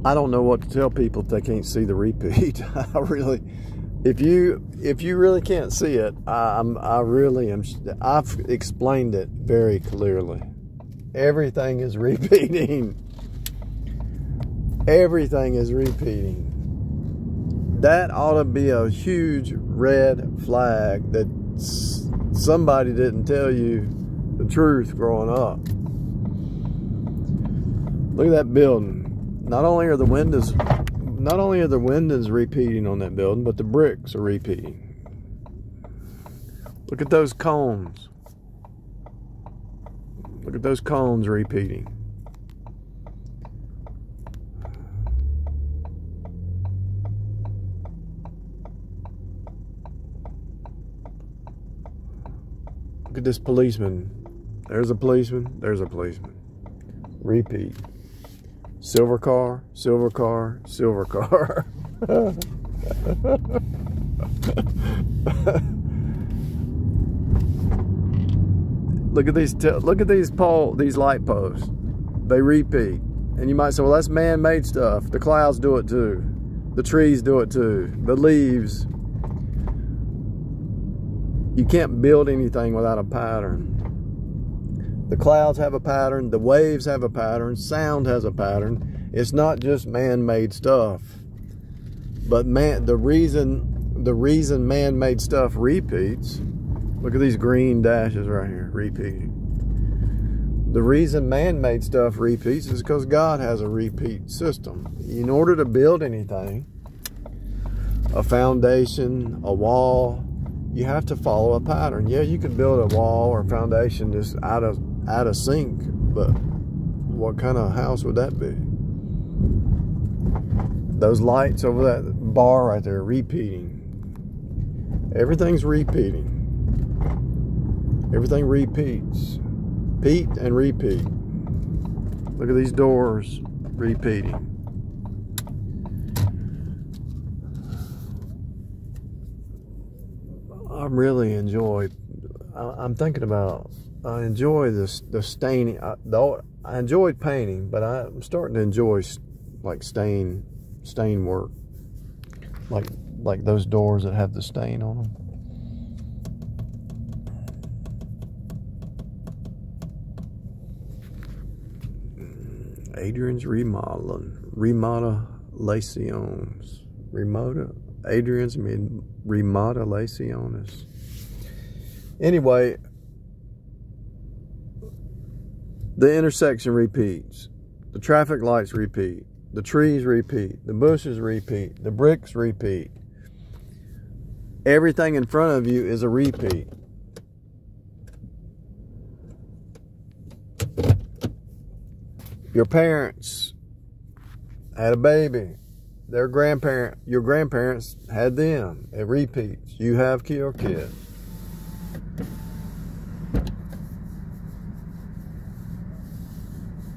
I don't know what to tell people if they can't see the repeat. I really, if you really can't see it, I really am. I've explained it very clearly. Everything is repeating. Everything is repeating. That ought to be a huge red flag that somebody didn't tell you the truth growing up. Look at that building. Not only are the windows repeating on that building, but the bricks are repeating. Look at those cones. Look at those cones repeating. Look at this policeman. There's a policeman. There's a policeman. Repeat. Silver car, silver car, silver car. Look at these these light posts. They repeat. And you might say, well, that's man-made stuff. The clouds do it too. The trees do it too. The leaves. You can't build anything without a pattern. The clouds have a pattern. The waves have a pattern. Sound has a pattern. It's not just man-made stuff. But the reason man-made stuff repeats. Look at these green dashes right here, repeating. The reason man-made stuff repeats is because God has a repeat system. In order to build anything, a foundation, a wall, you have to follow a pattern. Yeah, you can build a wall or foundation just out of sync, but what kind of house would that be? Those lights over that bar right there, repeating. Everything's repeating. Everything repeats. Repeat and repeat. Look at these doors repeating. I really enjoy. I'm thinking about. I enjoy the staining. I enjoyed painting, but I'm starting to enjoy like stain work, like those doors that have the stain on them. Adrian's remodelaciones. Adrian's remodelaciones. Anyway, the intersection repeats. The traffic lights repeat. The trees repeat. The bushes repeat. The bricks repeat. Everything in front of you is a repeat. Your parents had a baby. Your grandparents had them. It repeats. You have your kids.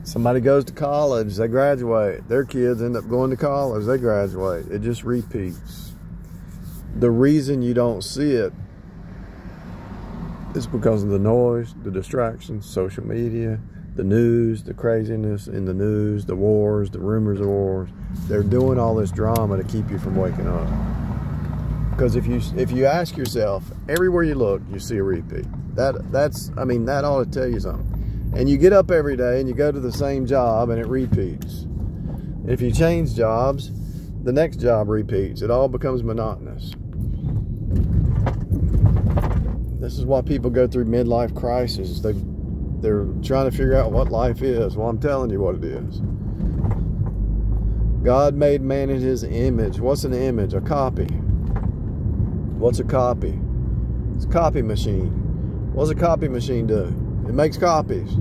Somebody goes to college, they graduate. Their kids end up going to college, they graduate. It just repeats. The reason you don't see it is because of the noise, the distractions, social media, the news, the craziness in the news, the wars, the rumors of wars. They're doing all this drama to keep you from waking up. Because if you ask yourself, everywhere you look, you see a repeat. That ought to tell you something. And you get up every day and you go to the same job and it repeats. If you change jobs, the next job repeats. It all becomes monotonous. This is why people go through midlife crises. They're trying to figure out what life is. Well, I'm telling you what it is. God made man in his image. What's an image? A copy. What's a copy? It's a copy machine. What's a copy machine do? It makes copies.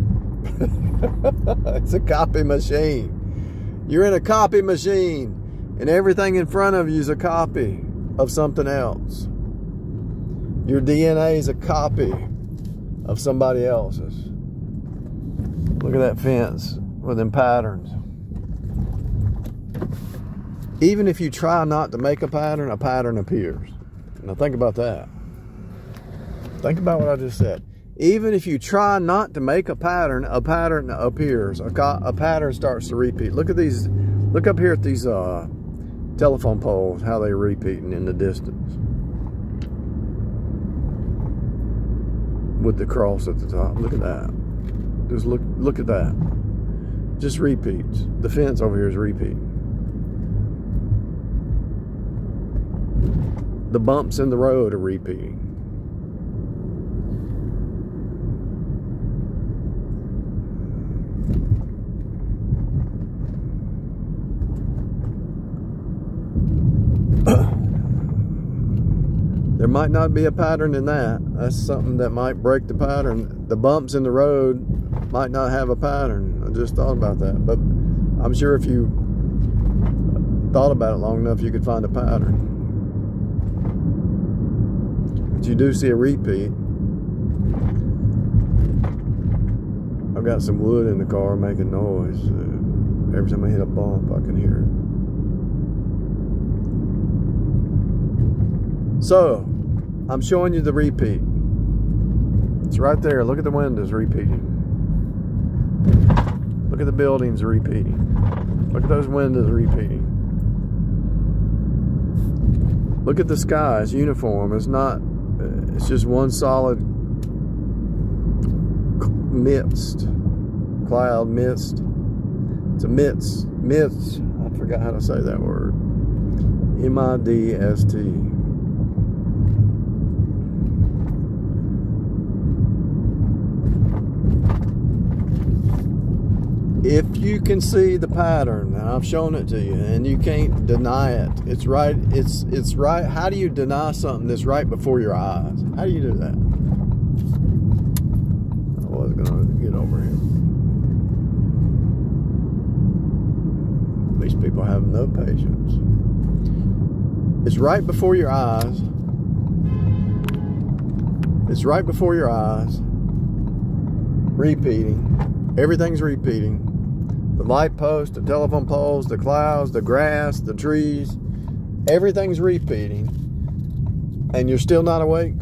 It's a copy machine. You're in a copy machine, and everything in front of you is a copy of something else. Your DNA is a copy of somebody else's. Look at that fence with them patterns. Even if you try not to make a pattern appears. Now think about that. Think about what I just said. Even if you try not to make a pattern appears. A pattern starts to repeat. Look at these Look up here at these telephone poles, how they're repeating in the distance. With the cross at the top. Look at that. Just look at that. Just repeats. The fence over here is repeating. The bumps in the road are repeating. There might not be a pattern in that. That's something that might break the pattern. The bumps in the road might not have a pattern. I just thought about that. But I'm sure if you thought about it long enough, you could find a pattern. But you do see a repeat. I've got some wood in the car making noise. Every time I hit a bump, I can hear it. So, I'm showing you the repeat. It's right there. Look at the windows repeating. Look at the buildings repeating. Look at those windows repeating. Look at the sky. It's uniform. It's not, it's just one solid mist. Cloud mist. It's a mist. Mist. I forgot how to say that word. M-I-D-S-T. If you can see the pattern, and I've shown it to you, and you can't deny it, it's right. It's right. How do you deny something that's right before your eyes? How do you do that? I was gonna get over here. These people have no patience. It's right before your eyes. It's right before your eyes. Repeating. Everything's repeating. The light posts, the telephone poles, the clouds, the grass, the trees, everything's repeating. And you're still not awake.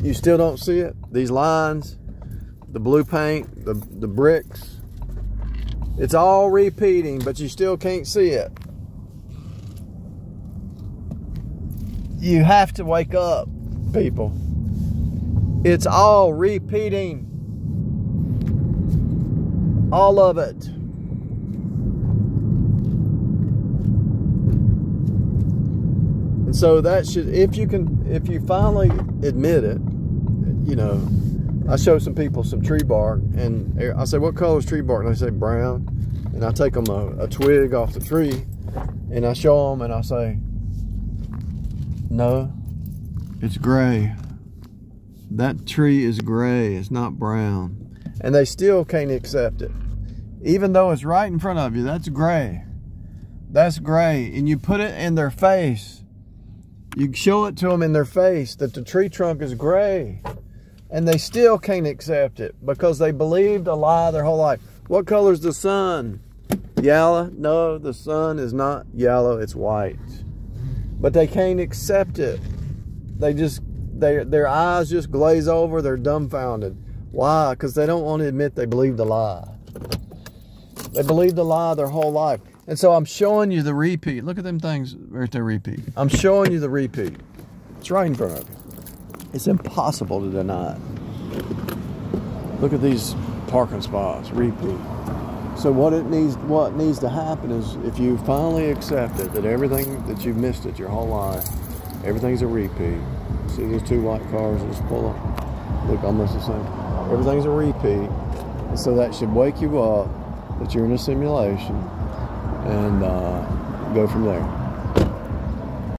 You still don't see it. These lines, the blue paint, the bricks, it's all repeating, but you still can't see it. You have to wake up, people. It's all repeating. All of it. And so that should, if you finally admit it, you know, I show some people some tree bark, and I say, what color is tree bark? And they say brown. And I take them a twig off the tree, and I show them, and I say, no, it's gray. That tree is gray, it's not brown. And they still can't accept it. Even though it's right in front of you, that's gray. That's gray. And you put it in their face. You show it to them in their face that the tree trunk is gray. And they still can't accept it because they believed a lie their whole life. What color is the sun? Yellow? No, the sun is not yellow, it's white. But they can't accept it. They just, their eyes just glaze over, they're dumbfounded. Why? Because they don't want to admit they believed a lie. They believed a lie their whole life. And so I'm showing you the repeat. Look at them things right there, repeat. I'm showing you the repeat. It's right in front of you. It's impossible to deny it. Look at these parking spots, repeat. So what needs to happen is, if you finally accept it, that everything that you've missed it your whole life, everything's a repeat. See these two white cars just pull up, look almost the same. Everything's a repeat. And so that should wake you up that you're in a simulation, and go from there.